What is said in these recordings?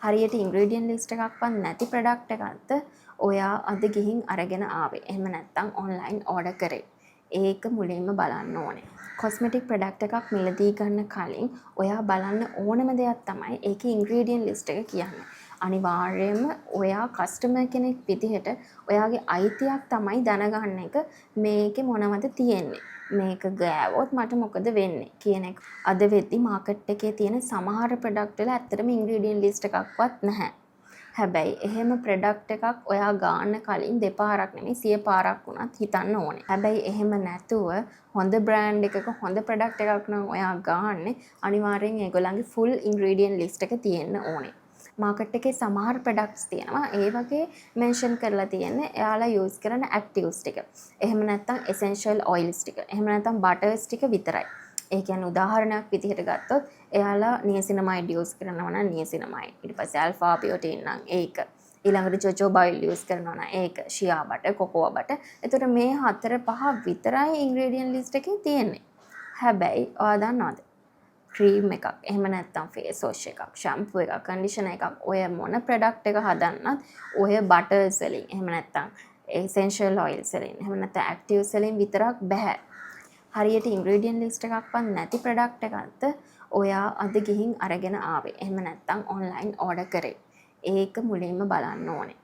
හරියට ingredient list එකක්වත් නැති ප්‍රොඩක්ට් එකක්ද ඔයා අද ගිහින් අරගෙන ආවේ. එහෙම නැත්නම් ඔන්ලයින් ඕඩර් කරේ. ඒක මුලින්ම බලන්න ඕනේ. කොස්මෙටික් ප්‍රොඩක්ට් එකක් මිලදී ගන්න කලින් ඔයා බලන්න ඕනම දෙයක් තමයි ඒකේ ඉන්ග්‍රීඩියන්ට් ලිස්ට් එක කියන්නේ. අනිවාර්යයෙන්ම ඔයා කස්ටමර් කෙනෙක් විදිහට ඔයාගේ අයිතියක් තමයි දැනගන්න එක මේකේ මොනවද තියෙන්නේ. මේක ගෑවොත් මට මොකද වෙන්නේ කියන එක. අද වෙද්දි මාකට් එකේ තියෙන සමහර ප්‍රොඩක්ට් වල ඇත්තටම ඉන්ග්‍රීඩියන්ට් ලිස්ට් එකක්වත් නැහැ. හැබැයි එහෙම ප්‍රොඩක්ට් එකක් ඔයා ගන්න කලින් දෙපාරක් නෙමෙයි 100 පාරක් වුණත් හිතන්න ඕනේ. හැබැයි එහෙම නැතුව හොඳ බ්‍රෑන්ඩ් එකක හොඳ ප්‍රොඩක්ට් එකක් නම් ඔයා ගන්න අනිවාර්යෙන් ඒගොල්ලන්ගේ ෆුල් ඉන්ග්‍රීඩියන්ට් ලිස්ට් එක තියෙන්න ඕනේ. මාකට් එකේ සමහර ප්‍රොඩක්ට්ස් තියෙනවා. ඒ වගේ මෙන්ෂන් කරලා තියෙන්නේ එයාලා යූස් කරන ඇක්ටිව්ස් ටික. එහෙම නැත්නම් එසෙන්ෂල් ඔයිල්ස් ටික. එහෙම නැත්නම් බටර්ස් ටික විතරයි. ඒ කියන්නේ උදාහරණයක් විදිහට ගත්තොත් එයාලා නියසිනමයිඩ් යූස් කරනවා නම් නියසිනමයිඩ්. ඊට පස්සේ ඇල්ෆා බියෝටින් නම් ඒක. ඊළඟට ජොජෝබා ඔයිල් යූස් කරනවා නම් ඒක. ෂියා බටර්, කොකෝවා බටර්. එතකොට මේ 4-5 විතරයි ඉන්ග්‍රීඩියන්ට් ලිස්ට් එකේ තියෙන්නේ. හැබැයි ඔයා දන්නවද? ක්‍රීම් එකක් එහෙම නැත්නම් ෆේස් වොෂ් එකක් ෂැම්පූ එකක් කන්ඩිෂනර් එකක් ඔය මොන ප්‍රොඩක්ට් එක හදන්නත් ඔය බටර්ස් වලින් එහෙම නැත්නම් එසෙන්ෂල් ඔයිල්ස් වලින් එහෙම නැත්නම් ඇක්ටිව්ස් වලින් විතරක් බෑ. හරියට ඉන්ග්‍රීඩියන්ට් ලිස්ට් එකක්වත් නැති ප්‍රොඩක්ට් එකක්ද ඔයා අද ගිහින් අරගෙන ආවේ. එහෙම නැත්නම් ඔන්ලයින් ඕඩර් කරේ. ඒක මුලින්ම බලන්න ඕනේ.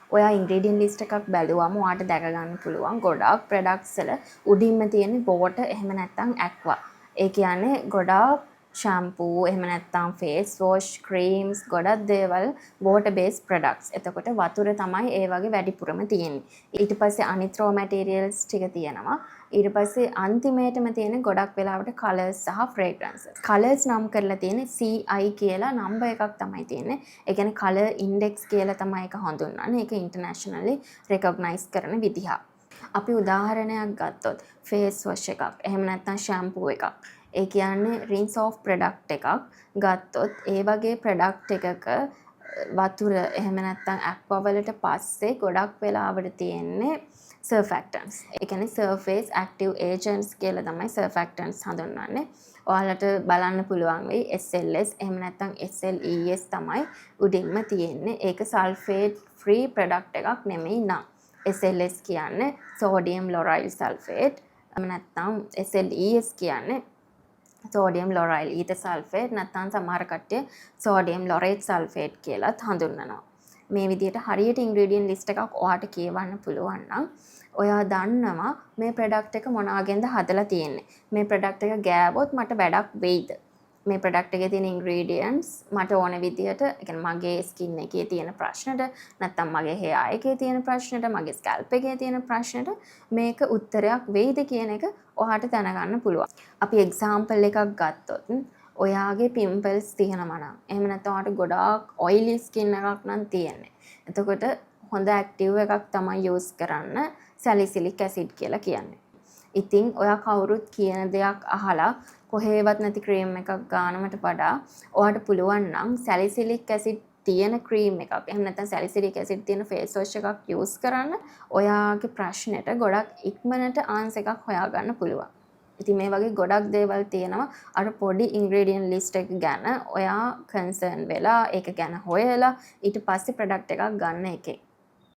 ඔයා ඉන්ග්‍රීඩියන්ට් ලිස්ට් එකක් බැලුවම ඔයාට දැක ගන්න පුළුවන් ගොඩාක් ප්‍රොඩක්ට්ස් වල උඩින්ම තියෙන වෝටර් එහෙම නැත්නම් ඇක්වා. ඒ කියන්නේ ගොඩාක් ෂැම්පූ එහෙම නැත්නම් ෆේස් වොෂ් ක්‍රීම්ස් ගොඩක් දේවල් වෝටර් බේස් ප්‍රොඩක්ට්ස්. එතකොට වතුර තමයි ඒ වගේ වැඩිපුරම තියෙන්නේ. ඊට පස්සේ අනිත් රෝ මැටීරියල්ස් ටික තියෙනවා. ඊට පස්සේ අන්තිමේටම තියෙන ගොඩක් වෙලාවට කලර්ස් සහ ෆ්‍රේග්‍රන්සස්. කලර්ස් නම් කරලා තියෙන්නේ CI කියලා නම්බර් එකක් තමයි තියෙන්නේ. ඒ කියන්නේ කලර් ඉන්ඩෙක්ස් කියලා තමයි ඒක හඳුන්වන්නේ. ඒක ඉන්ටර්නැෂනලි රෙකග්නයිස් කරන විදිහක්. අපි උදාහරණයක් ගත්තොත් ෆේස් වොෂ් එකක් එහෙම නැත්නම් ෂැම්පූ එකක් ඒ කියන්නේ රින්ස් ඔෆ් ප්‍රොඩක්ට් එකක් ගත්තොත් ඒ වගේ ප්‍රොඩක්ට් එකක වතුර එහෙම නැත්නම් ඇක්වා වලට පස්සේ ගොඩක් වෙලාවට තියෙන්නේ සර්ෆැක්ටන්ට්ස්. ඒ කියන්නේ සර්ෆේස් ඇක්ටිව් ඒජන්ට්ස් කියලා තමයි සර්ෆැක්ටන්ට්ස් හඳුන්වන්නේ. ඔයාලට බලන්න පුළුවන් වෙයි SLS එහෙම නැත්නම් SLES තමයි උඩින්ම තියෙන්නේ. ඒක සල්ෆේට් ෆ්‍රී ප්‍රොඩක්ට් එකක් නෙමෙයි නං. SLS කියන්නේ සෝඩියම් ලොරයිල් සල්ෆේට්. එහෙම නැත්නම් SLES කියන්නේ සෝඩියම් ලොරයිල් ඊට සල්ෆේට් නැත්නම් සමහර කට්ටිය සෝඩියම් ලොරේට් සල්ෆේට් කියලාත් හඳුන්වනවා. මේ විදිහට හරියට ඉන්ග්‍රීඩියන්ට් ලිස්ට් එකක් ඔයාට කියවන්න පුළුවන් නම් ඔයා දන්නවා මේ ප්‍රොඩක්ට් එක මොනවාගෙන්ද හදලා තියෙන්නේ. මේ ප්‍රොඩක්ට් එක ගෑවොත් මට වැඩක් වෙයිද? මේ ප්‍රොඩක්ට් එකේ තියෙන ඉන්ග්‍රීඩියන්ට්ස් මට ඕන විදිහට ඒ කියන්නේ මගේ ස්කින් එකේ තියෙන ප්‍රශ්නෙට නැත්නම් මගේ හෙයාර් එකේ තියෙන ප්‍රශ්නෙට මගේ ස්කැල්ප් එකේ තියෙන ප්‍රශ්නෙට මේක උත්තරයක් වෙයිද කියන එක ඔයාට දැනගන්න පුළුවන්. අපි එක්සැම්පල් එකක් ගත්තොත් ඔයාගේ පිම්පල්ස් තියෙනවා නම් එහෙම නැත්නම් ඔයාට ගොඩාක් ඔයිලි ස්කින් එකක් නම් තියෙන්නේ. එතකොට හොඳ ඇක්ටිව් එකක් තමයි යූස් කරන්න සැලිසිලික් ඇසිඩ් කියලා කියන්නේ. ඉතින් ඔයා කවුරුත් කියන දෙයක් අහලා කොහේවත් නැති ක්‍රීම් එකක් ගන්නවට වඩා ඔයාට පුළුවන් නම් සැලිසිලික් ඇසිඩ් තියෙන ක්‍රීම් එකක් එහෙම නැත්නම් සැලිසිලික් ඇසිඩ් තියෙන ෆේස් වොෂ් එකක් යූස් කරන්න ඔයාගේ ප්‍රශ්නෙට ගොඩක් ඉක්මනට ආන්සර් එකක් හොයාගන්න පුළුවන්. ඉතින් මේ වගේ ගොඩක් දේවල් තියෙනවා අර පොඩි ඉන්ග්‍රීඩියන්ට් ලිස්ට් එක ගැන ඔයා කන්සර්න් වෙලා ඒක ගැන හොයලා ඊට පස්සේ ප්‍රොඩක්ට් එකක් ගන්න එකේ